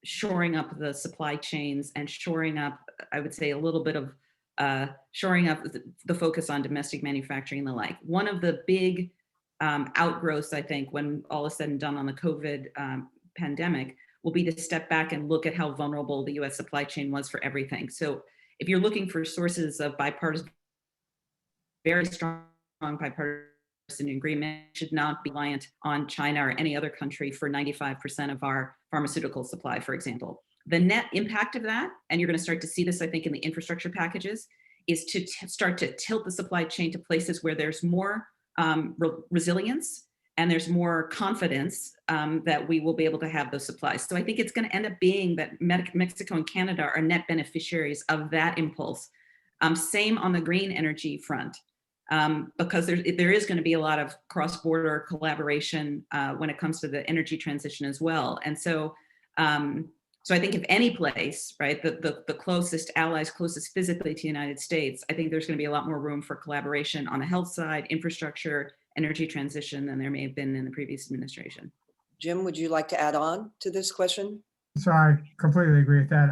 shoring up the supply chains and shoring up, I would say, a little bit of shoring up the focus on domestic manufacturing and the like. One of the big outgrowths, I think, when all is said and done on the COVID pandemic, will be to step back and look at how vulnerable the US supply chain was for everything. So if you're looking for sources of bipartisan, very strong bipartisan agreement, should not be reliant on China or any other country for 95% of our pharmaceutical supply, for example. The net impact of that, and you're going to start to see this, I think, in the infrastructure packages, is to start to tilt the supply chain to places where there's more resilience and there's more confidence that we will be able to have those supplies. So I think it's going to end up being that Mexico and Canada are net beneficiaries of that impulse. Same on the green energy front, because there is going to be a lot of cross-border collaboration when it comes to the energy transition as well. And so, so I think if any place, right, the closest allies, closest physically to the United States, I think there's going to be a lot more room for collaboration on the health side, infrastructure, energy transition than there may have been in the previous administration. Jim, would you like to add on to this question? So I completely agree with that.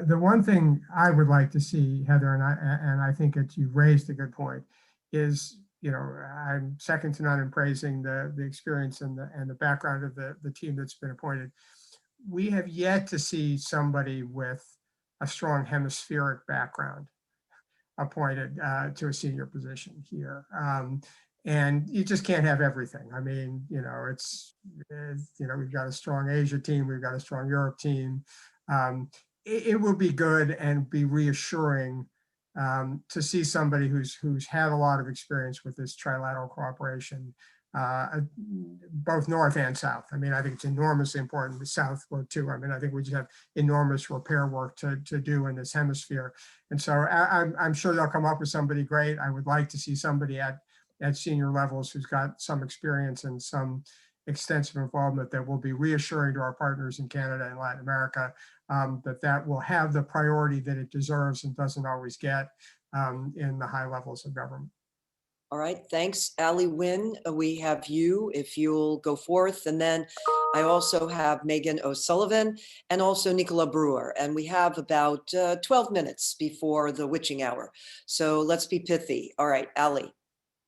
The one thing I would like to see, Heather, and I think that you raised a good point, is, you know, I'm second to none in praising the experience and the background of the team that's been appointed. We have yet to see somebody with a strong hemispheric background appointed to a senior position here. And you just can't have everything. I mean, you know, we've got a strong Asia team, we've got a strong Europe team. It will be good and be reassuring to see somebody who's had a lot of experience with this trilateral cooperation, both North and South. I mean, I think it's enormously important, the South too. I mean, I think we just have enormous repair work to do in this hemisphere. And so I'm sure they'll come up with somebody great. I would like to see somebody at senior levels who's got some experience and some extensive involvement that will be reassuring to our partners in Canada and Latin America, that will have the priority that it deserves and doesn't always get in the high levels of government. All right, thanks, Ali Wynn. We have you, if you'll go forth. And then I also have Megan O'Sullivan and also Nicola Brewer. And we have about 12 minutes before the witching hour. So let's be pithy. All right, Ali.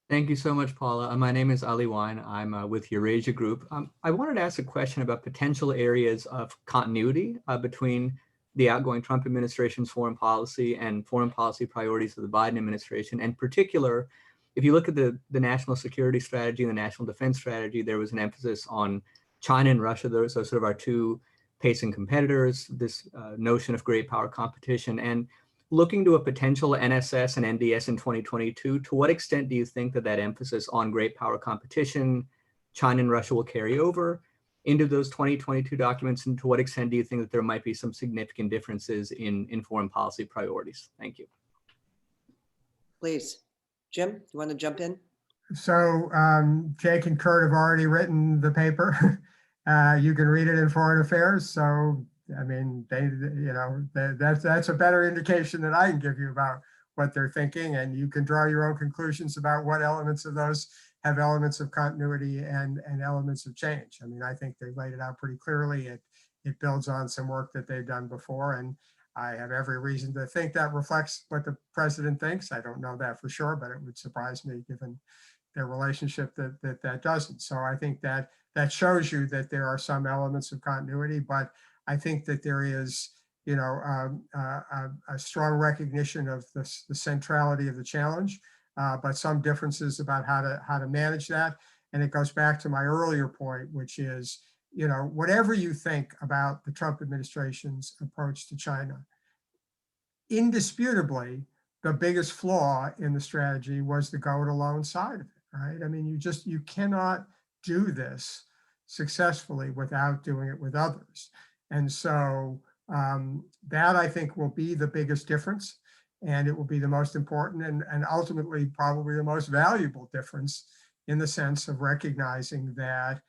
Thank you so much, Paula. My name is Ali Wine. I'm with Eurasia Group. I wanted to ask a question about potential areas of continuity between the outgoing Trump administration's foreign policy and foreign policy priorities of the Biden administration. In particular, if you look at the national security strategy and the national defense strategy, there was an emphasis on China and Russia. Those are sort of our two pacing competitors, this notion of great power competition. And looking to a potential NSS and NDS in 2022, to what extent do you think that emphasis on great power competition, China and Russia, will carry over into those 2022 documents? And to what extent do you think that there might be some significant differences in foreign policy priorities? Thank you. Please. Jim, you want to jump in? So Jake and Kurt have already written the paper. You can read it in Foreign Affairs. So I mean, that's a better indication than I can give you about what they're thinking, and you can draw your own conclusions about what elements of those have elements of continuity and elements of change. I mean, I think they've laid it out pretty clearly. It builds on some work that they've done before, and I have every reason to think that reflects what the president thinks. I don't know that for sure, but it would surprise me given their relationship that doesn't. So I think that shows you that there are some elements of continuity, but I think that there is, you know, a strong recognition of the centrality of the challenge, but some differences about how to manage that. And it goes back to my earlier point, which is, you know, whatever you think about the Trump administration's approach to China, indisputably, the biggest flaw in the strategy was the go it alone side of it, right? I mean, you cannot do this successfully without doing it with others. And so that, I think, will be the biggest difference, and it will be the most important and ultimately probably the most valuable difference, in the sense of recognizing that,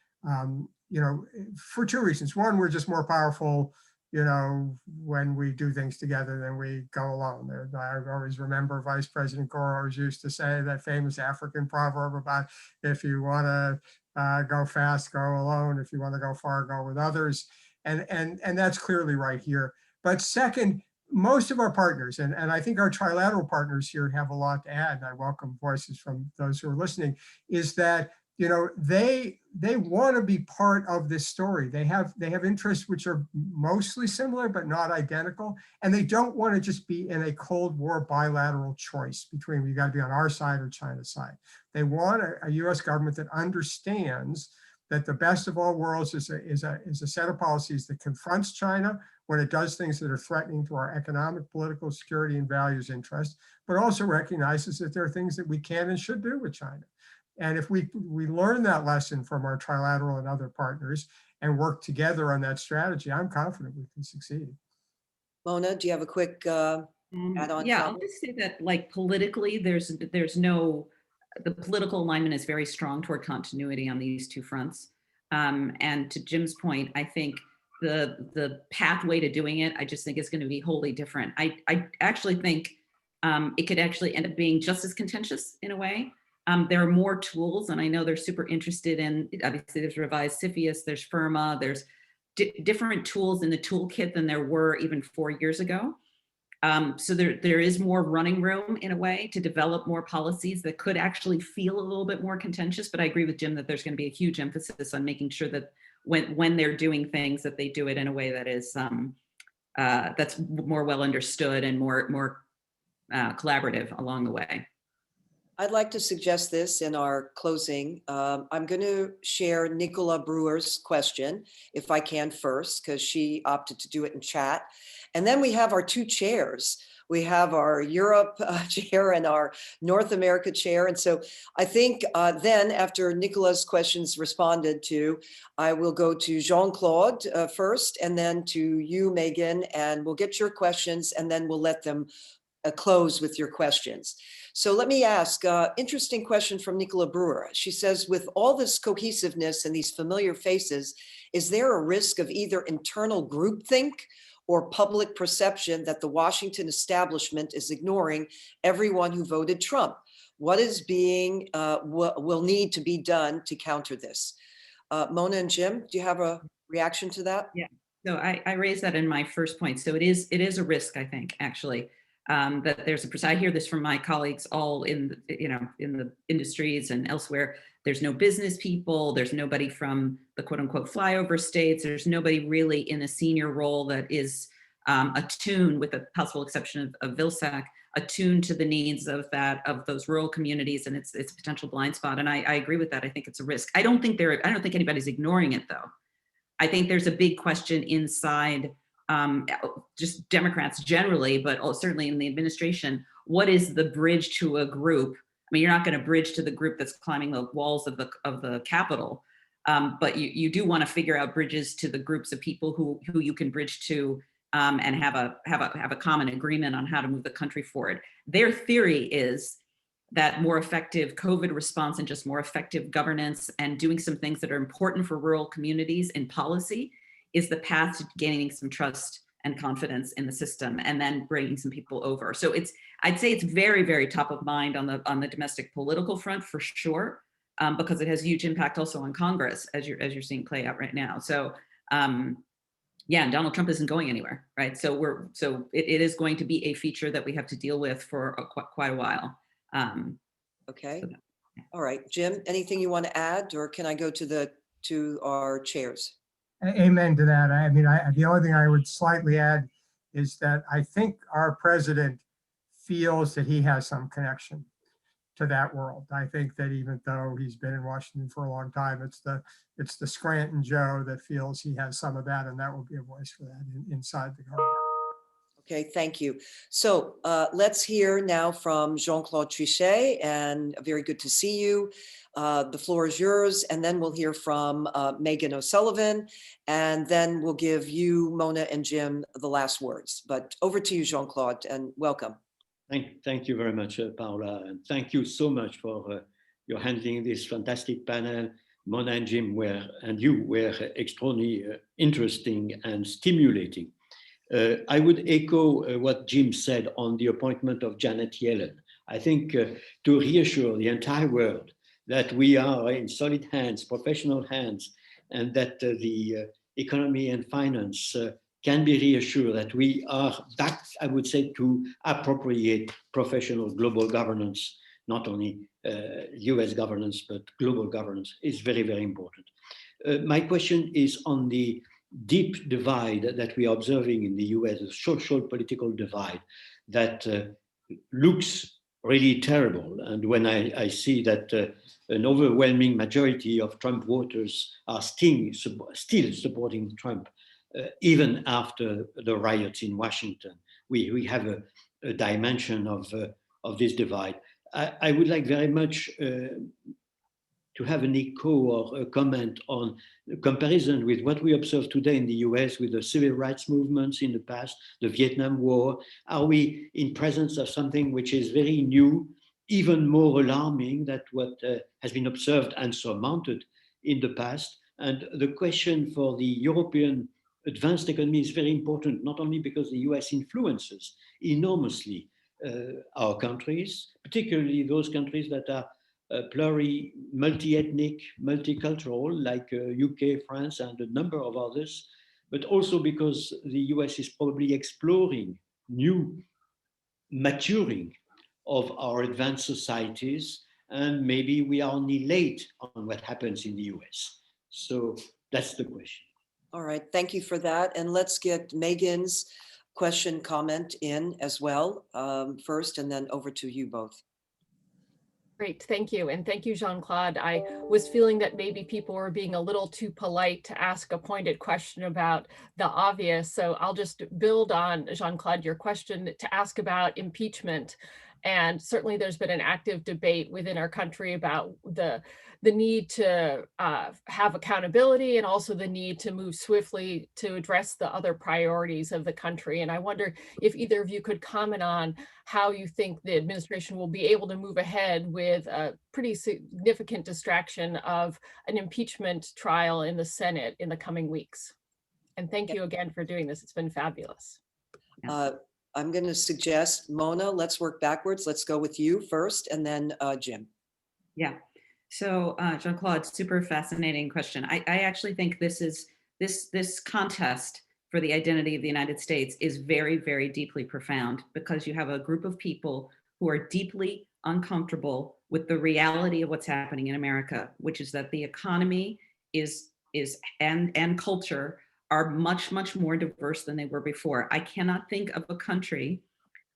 you know, for two reasons. One, we're just more powerful, you know, when we do things together than we go alone. I always remember Vice President Gore always used to say that famous African proverb about, if you want to go fast, go alone. If you want to go far, go with others. And that's clearly right here. But second, most of our partners, and I think our trilateral partners here have a lot to add, and I welcome voices from those who are listening, is that, you know, they want to be part of this story. They have interests which are mostly similar but not identical, and they don't want to just be in a Cold War bilateral choice between, you got to be on our side or China's side. They want a US government that understands that the best of all worlds is a set of policies that confronts China when it does things that are threatening to our economic, political, security, and values interests, but also recognizes that there are things that we can and should do with China. And if we learn that lesson from our trilateral and other partners and work together on that strategy, I'm confident we can succeed. Mona, do you have a quick add-on? Yeah, I'll just say that, like, politically, there's no, the political alignment is very strong toward continuity on these two fronts. And to Jim's point, I think the pathway to doing it, I just think is going to be wholly different. I actually think it could actually end up being just as contentious in a way. There are more tools, and I know they're super interested in, obviously there's revised CFIUS, there's FIRMA, there's different tools in the toolkit than there were even 4 years ago. So there is more running room in a way to develop more policies that could actually feel a little bit more contentious. But I agree with Jim that there's going to be a huge emphasis on making sure that when they're doing things, that they do it in a way that is that's more well understood and more collaborative along the way. I'd like to suggest this in our closing. I'm going to share Nicola Brewer's question, if I can first, because she opted to do it in chat. And then we have our two chairs. We have our Europe chair and our North America chair. And so I think then after Nicola's questions responded to, I will go to Jean-Claude first, and then to you, Megan, and we'll get your questions, and then we'll let them close with your questions. So let me ask, interesting question from Nicola Brewer. She says, with all this cohesiveness and these familiar faces, is there a risk of either internal groupthink or public perception that the Washington establishment is ignoring everyone who voted Trump? What is being, will need to be done to counter this? Mona and Jim, do you have a reaction to that? Yeah, so I raised that in my first point. So it is a risk, I think, actually. That there's I hear this from my colleagues all in the industries and elsewhere. There's no business people. There's nobody from the quote unquote flyover states. There's nobody really in a senior role that is attuned, with the possible exception of Vilsack, attuned to the needs of those rural communities and its potential blind spot. And I agree with that. I think it's a risk. I don't think anybody's ignoring it, though. I think there's a big question inside just Democrats generally, but certainly in the administration. What is the bridge to a group? I mean, you're not going to bridge to the group that's climbing the walls of the Capitol, but you do want to figure out bridges to the groups of people who you can bridge to and have a common agreement on how to move the country forward. Their theory is that more effective COVID response and just more effective governance and doing some things that are important for rural communities in policy is the path to gaining some trust and confidence in the system, and then bringing some people over. So I'd say it's very, very top of mind on the domestic political front for sure, because it has huge impact also on Congress, as you're seeing play out right now. So yeah, and Donald Trump isn't going anywhere, right? So it is going to be a feature that we have to deal with for quite a while. Okay. So All right, Jim, anything you want to add, or can I go to our chairs? Amen to that. I mean, the only thing I would slightly add is that I think our president feels that he has some connection to that world. I think that even though he's been in Washington for a long time, it's the Scranton Joe that feels he has some of that, and that will be a voice for that inside the government. Okay, thank you. So let's hear now from Jean-Claude Trichet, and very good to see you. The floor is yours, and then we'll hear from Megan O'Sullivan, and then we'll give you, Mona and Jim, the last words. But over to you, Jean-Claude, and welcome. Thank you very much, Paula, and thank you so much for your handling this fantastic panel. Mona and Jim were extremely interesting and stimulating. I would echo what Jim said on the appointment of Janet Yellen. I think to reassure the entire world that we are in solid hands, professional hands, and that the economy and finance can be reassured that we are back, I would say, to appropriate professional global governance, not only US governance, but global governance is very, very important. My question is on the deep divide that we are observing in the US, a social political divide that looks really terrible. And when I see that an overwhelming majority of Trump voters are still supporting Trump, even after the riots in Washington, we have a dimension of this divide. I would like very much to have an echo or a comment on the comparison with what we observe today in the US with the civil rights movements in the past, the Vietnam War. Are we in presence of something which is very new, even more alarming than what has been observed and surmounted in the past? And the question for the European advanced economy is very important, not only because the US influences enormously our countries, particularly those countries that are multi-ethnic, multicultural, like UK, France, and a number of others, but also because the US is probably exploring new maturing of our advanced societies, and maybe we are only late on what happens in the US. So that's the question. All right, thank you for that. And let's get Megan's question comment in as well first, and then over to you both. Great, thank you. And thank you, Jean-Claude. I was feeling that maybe people were being a little too polite to ask a pointed question about the obvious. So I'll just build on, Jean-Claude, your question to ask about impeachment. And certainly there's been an active debate within our country about the need to have accountability and also the need to move swiftly to address the other priorities of the country. And I wonder if either of you could comment on how you think the administration will be able to move ahead with a pretty significant distraction of an impeachment trial in the Senate in the coming weeks. And thank you again for doing this. It's been fabulous. I'm going to suggest, Mona, let's work backwards. Let's go with you first, and then Jim. Yeah. So Jean-Claude, super fascinating question. I actually think this contest for the identity of the United States is very, very deeply profound, because you have a group of people who are deeply uncomfortable with the reality of what's happening in America, which is that the economy and culture are much, much more diverse than they were before. I cannot think of a country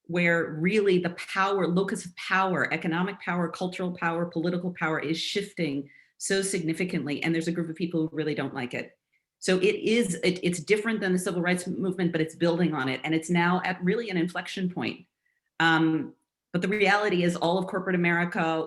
where really the power, locus of power, economic power, cultural power, political power is shifting so significantly. And there's a group of people who really don't like it. So it's different than the civil rights movement, but it's building on it. And it's now at really an inflection point. But the reality is all of corporate America,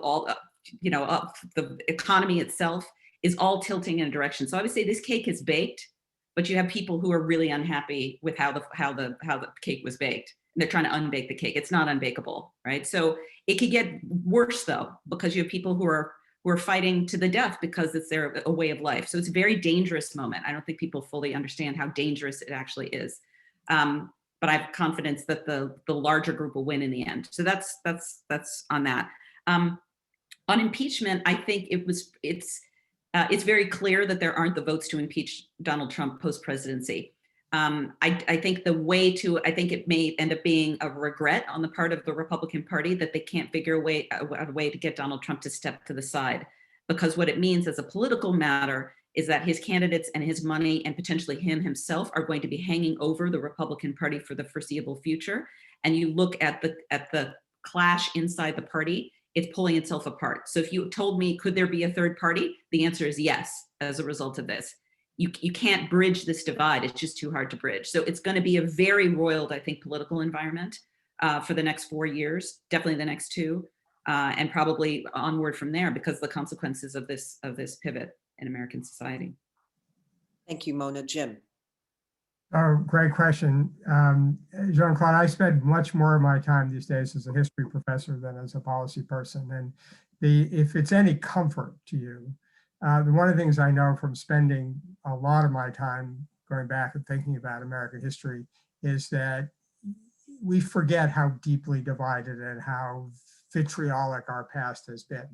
the economy itself is all tilting in a direction. So I would say this cake is baked, but you have people who are really unhappy with how the cake was baked. And they're trying to unbake the cake. It's not unbakeable, right? So it could get worse though, because you have people who are fighting to the death because it's a way of life. So it's a very dangerous moment. I don't think people fully understand how dangerous it actually is. But I have confidence that the larger group will win in the end. So that's on that. On impeachment, I think it's very clear that there aren't the votes to impeach Donald Trump post-presidency. I think it may end up being a regret on the part of the Republican Party that they can't figure a way to get Donald Trump to step to the side, because what it means as a political matter is that his candidates and his money and potentially him himself are going to be hanging over the Republican Party for the foreseeable future. And you look at the clash inside the party, it's pulling itself apart. So if you told me, could there be a third party? The answer is yes, as a result of this. You can't bridge this divide. It's just too hard to bridge. So it's going to be a very roiled, I think, political environment for the next 4 years, definitely the next 2, and probably onward from there, because of the consequences of this pivot in American society. Thank you, Mona. Jim. Oh, great question. Jean-Claude, I spend much more of my time these days as a history professor than as a policy person. And if it's any comfort to you, one of the things I know from spending a lot of my time going back and thinking about American history is that we forget how deeply divided and how vitriolic our past has been.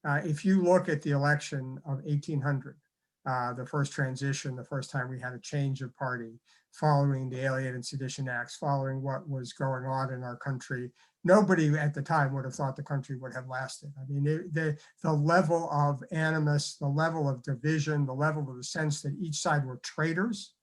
If you look at the election of 1800, the first transition, the first time we had a change of party, following the Alien and Sedition Acts, following what was going on in our country, nobody at the time would have thought the country would have lasted. I mean, the level of animus, the level of division, the level of the sense that each side were traitors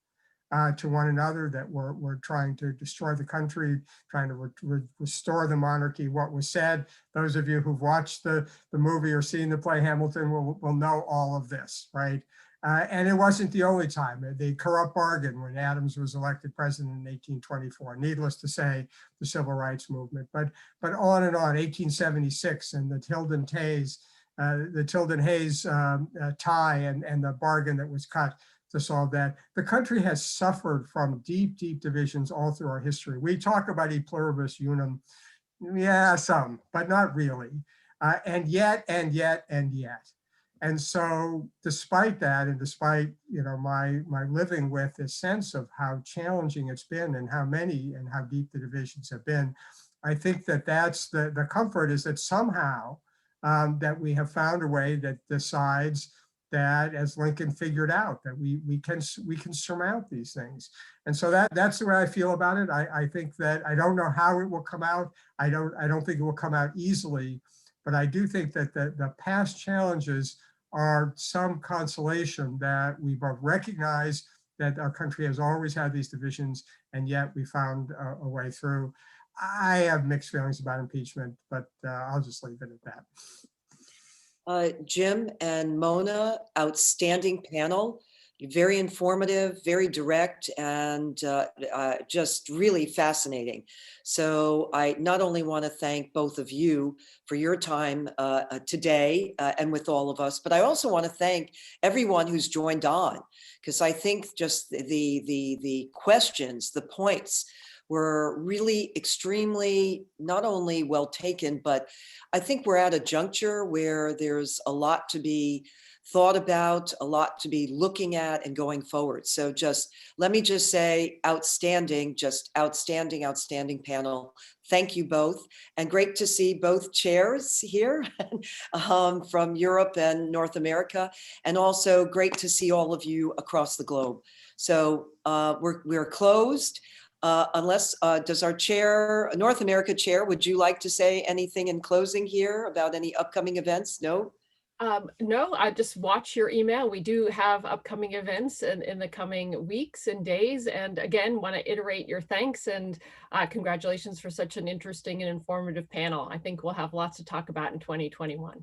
to one another, that were trying to destroy the country, trying to restore the monarchy. What was said, those of you who've watched the movie or seen the play Hamilton will know all of this, right? And it wasn't the only time. The corrupt bargain when Adams was elected president in 1824, needless to say, the civil rights movement, but on and on, 1876 and the Tilden-Hayes tie and the bargain that was cut to solve that. The country has suffered from deep, deep divisions all through our history. We talk about e pluribus unum, yeah, some, but not really. And yet. And so despite that, and despite, my living with this sense of how challenging it's been and how many and how deep the divisions have been, I think that's the comfort is that somehow that we have found a way that decides that, as Lincoln figured out, that we can surmount these things. And so that's the way I feel about it. I think that I don't know how it will come out. I don't think it will come out easily, but I do think that the past challenges are some consolation that we both recognize that our country has always had these divisions, and yet we found a way through. I have mixed feelings about impeachment, but I'll just leave it at that. Jim and Mona, outstanding panel. Very informative, very direct, and just really fascinating. So I not only want to thank both of you for your time today and with all of us, but I also want to thank everyone who's joined on, because I think just the questions, the points were really extremely not only well taken, but I think we're at a juncture where there's a lot to be thought about, a lot to be looking at and going forward. So let me just say outstanding, just outstanding, outstanding panel. Thank you both. And great to see both chairs here from Europe and North America. And also great to see all of you across the globe. So we're closed. Unless, does our chair, North America chair, would you like to say anything in closing here about any upcoming events? No? No, I just watch your email. We do have upcoming events in the coming weeks and days. And again, want to iterate your thanks and congratulations for such an interesting and informative panel. I think we'll have lots to talk about in 2021.